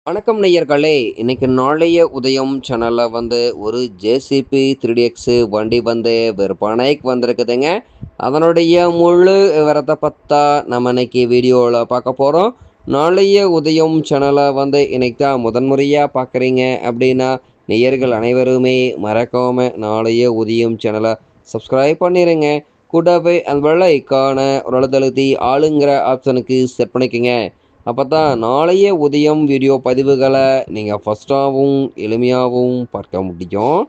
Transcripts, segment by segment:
வணக்கம் நேயர்களே. இன்னைக்கு நாளைய உதயம் சேனல்ல ஒரு ஜேசிபி 3DX வண்டி விற்பனைக்கு வந்திருக்குதுங்க. அதனுடைய முழு விவரத்தை பத்தா நம்ம இன்னைக்கு வீடியோவில் பார்க்க போகிறோம். நாளைய உதயம் சேனலை இன்னைக்கு தான் முதன்முறையாக பார்க்குறீங்க அப்படின்னா நேயர்கள் அனைவருமே மறக்காம நாளைய உதயம் சேனலை சப்ஸ்கிரைப் பண்ணிடுங்க. கூடவே அந்த வெள்ளை ஐக்கான ஒரு அழுத்தழுத்தி ஆளுங்கிற ஆப்ஷனுக்கு செட் பண்ணிக்கோங்க. அப்போ தான் நாளைய உதயம் வீடியோ பதிவுகளை நீங்கள் ஃபஸ்ட்டாகவும் எளிமையாகவும் பார்க்க முடியும்.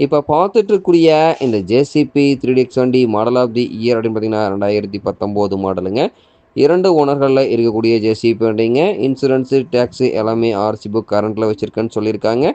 இப்போ பார்த்துட்ருக்கூடிய இந்த ஜேசிபி 3DX வண்டி மாடல் ஆஃப் தி இயர் அப்படின்னு பார்த்தீங்கன்னா 2019 மாடலுங்க. 2 ஓனர்களில் இருக்கக்கூடிய ஜேசிபி வண்டிங்க. இன்சூரன்ஸு டேக்ஸு எல்லாமே ஆர்சி புக் கரண்ட்டில் வச்சுருக்கேன்னு சொல்லியிருக்காங்க.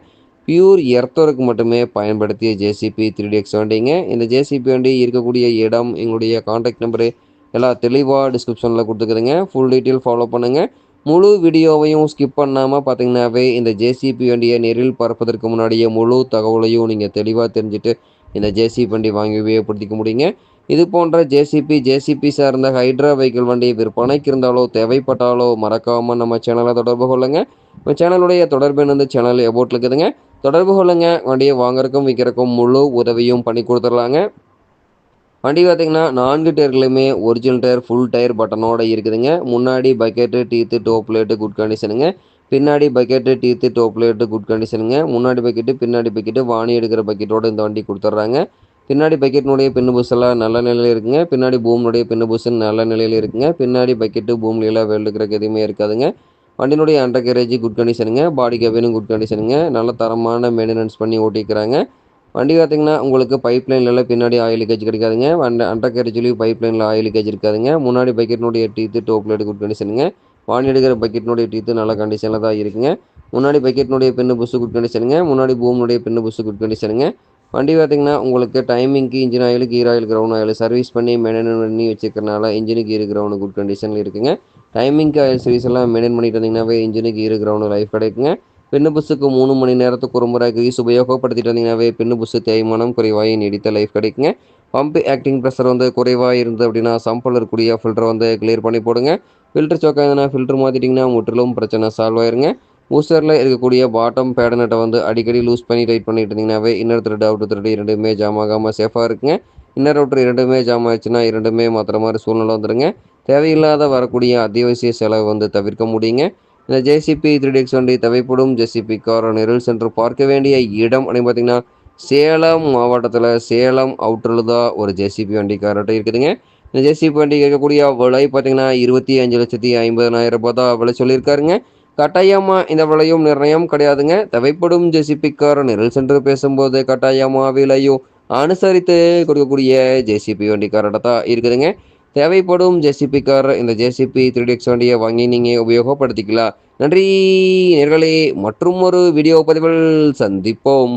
பியூர் எர்த்தருக்கு மட்டுமே பயன்படுத்திய ஜேசிபி 3DX வண்டிங்க. இந்த ஜேசிபி வண்டி இருக்கக்கூடிய இடம், எங்களுடைய கான்டாக்ட் நம்பரு எல்லாம் தெளிவாக டிஸ்கிரிப்ஷனில் கொடுத்துக்குதுங்க. ஃபுல் டீட்டெயில் ஃபாலோ பண்ணுங்கள். முழு வீடியோவையும் ஸ்கிப் பண்ணாமல் பார்த்தீங்கன்னாவே இந்த ஜேசிபி வண்டியை நேரில் பார்ப்பதற்கு முன்னாடியே முழு தகவலையும் நீங்கள் தெளிவாக தெரிஞ்சுட்டு இந்த ஜேசிபி வண்டி வாங்கி உபயோகப்படுத்திக்க முடியுங்க. இது போன்ற ஜேசிபி சார்ந்த ஹைட்ரா வெஹிக்கிள் வண்டி விற்பனைக்கு இருந்தாலோ தேவைப்பட்டாலோ மறக்காமல் நம்ம சேனலை தொடர்பு கொள்ளுங்க. நம்ம சேனலுடைய தொடர்பு சேனல் எபோட்டில் இருக்குதுங்க. தொடர்பு கொள்ளுங்க. வண்டியை வாங்குறதுக்கும் விற்கிறக்கும் முழு உதவியும் பண்ணி கொடுத்துடலாங்க. வண்டி பார்த்திங்கன்னா 4 டயர்களுமே ஒரிஜினல் டயர் ஃபுல் டயர் பட்டனோடு இருக்குதுங்க. முன்னாடி bucket teeth top light good கண்டிஷனுங்க. பின்னாடி bucket teeth top light good கண்டிஷனுங்க. முன்னாடி பக்கெட்டு பின்னாடி பக்கெட்டு வாணி எடுக்கிற பக்கெட்டோடு இந்த வண்டி கொடுத்துட்றாங்க. பின்னாடி பக்கெட்டினுடைய பின்னு புஷெல்லாம் நல்ல நிலையில் இருக்குங்க. பின்னாடி பூமினுடைய பின்னு புஷன் நல்ல நிலையில் இருக்குங்க. பின்னாடி பக்கெட்டு பூமிலாம் வெல்டுக்கிறக்கு எதுவுமே இருக்காதுங்க. வண்டியினுடைய அண்டர் கேரேஜ் குட் கண்டிஷனுங்க. பாடி கேபினும் குட் கண்டிஷனுங்க. நல்ல தரமான மெயின்டெனன்ஸ் பண்ணி ஓட்டிக்கிறாங்க. வண்டி பார்த்திங்கன்னா உங்களுக்கு பைப் லைனில் பின்னாடி ஆயில் லீக்கேஜ் கிடைக்காதுங்க. அண்டர் கேரேஜ்லேயும் பைப் லைனில் ஆயில் லீக்கேஜ் இருக்காதுங்க. முன்னாடி பக்கெட்டினுடைய டீத்து டோப் லைட் குட் கண்டிஷனுங்க. வாணி எடுக்கிற பக்கெட்டினுடைய டீத்து நல்ல கண்டிஷனில் தான் இருக்குங்க. முன்னாடி பக்கெட்டினுடைய பின்னு புஷ் குட் கண்டிஷனுங்க. முன்னாடி பூமினுடைய பின்னு புஷ் குட் கண்டிஷனுங்க. வண்டி பார்த்திங்கன்னா உங்களுக்கு டைமிங்க்கு engine oil, gear oil, ground oil service பண்ணி மெயின்டைன் பண்ணி வச்சுக்கிறனால இன்ஜினுக்கு கீர் கிரவுண்டு குட் கண்டிஷனில் இருக்குங்க. டைமிங்க்கு ஆயில் சர்வீஸ் எல்லாம் மெயின்டைன் பண்ணிட்டு வந்தீங்கன்னாவே இன்ஜினுக்கு கீர் கிரவுண்டு லைஃப் கிடைக்குங்க. பின்னு புஷுக்கு 3 மணி நேரத்துக்கு ஒரு முறை கிரீஸ் உபயோகப்படுத்திட்டு வந்தீங்கன்னாவே பின்னு புஷு தேய்மானம் குறைவாக நீடித்த லைஃப் கிடைக்குங்க. பம்பு ஆக்டிங் ப்ரெஷர் குறைவாக இருந்தது அப்படின்னா சம்பிள் இருக்கக்கூடிய ஃபில்டரை கிளியர் பண்ணி போடுங்க. ஃபில்டர் சோக்காதுன்னா ஃபில்டர் மாற்றிட்டிங்கன்னா முற்றிலும் பிரச்சனை சால்வ் ஆயிருங்க. பூஸ்டரில் இருக்கக்கூடிய பாட்டம் பேடனட்டை அடிக்கடி லூஸ் பண்ணி டைட் பண்ணிட்டு இருந்தீங்கன்னாவே இன்னர் த்ரெட் அவுட் த்ரெட் இரண்டுமே ஜாம் ஆகாமல் சேஃபாக இருக்குங்க. இன்னர் அவுட்ரு இரண்டுமே ஜாம் ஆயிடுச்சுன்னா இரண்டுமே மாற்றுற மாதிரி சூழ்நிலை வந்துடுங்க. தேவையில்லாத வரக்கூடிய அத்தியாவசிய செலவு தவிர்க்க முடியுங்க. இந்த ஜேசிபி 3DX வண்டி தேவைப்படும் ஜேசிபி கார் நெரில் சென்று பார்க்க வேண்டிய இடம் அப்படின்னு பார்த்தீங்கன்னா சேலம் மாவட்டத்தில் சேலம் அவுட்டரில் தான் ஒரு ஜேசிபி வண்டி கார்ட்ட இருக்குதுங்க. இந்த ஜேசிபி வண்டி இருக்கக்கூடிய விலை பார்த்தீங்கன்னா 25,50,000 ரூபாய் தான் விலை சொல்லியிருக்காருங்க. கட்டாயமாக இந்த விலையும் நிர்ணயம் கிடையாதுங்க. தேவைப்படும் ஜேசிபி கார் நெரில் சென்று பேசும்போது கட்டாயமாக விலையும் அனுசரித்து கொடுக்கக்கூடிய ஜேசிபி வண்டி கார்ட்ட தான் இருக்குதுங்க. தேவைப்படும் ஜேசிபி கார் இந்த ஜேசிபி 3DX வண்டியை வாங்கி நீங்கள் உபயோகப்படுத்திக்கலாம். நன்றி நேயர்களே. மற்றும் ஒரு வீடியோ பதிவில் சந்திப்போம்.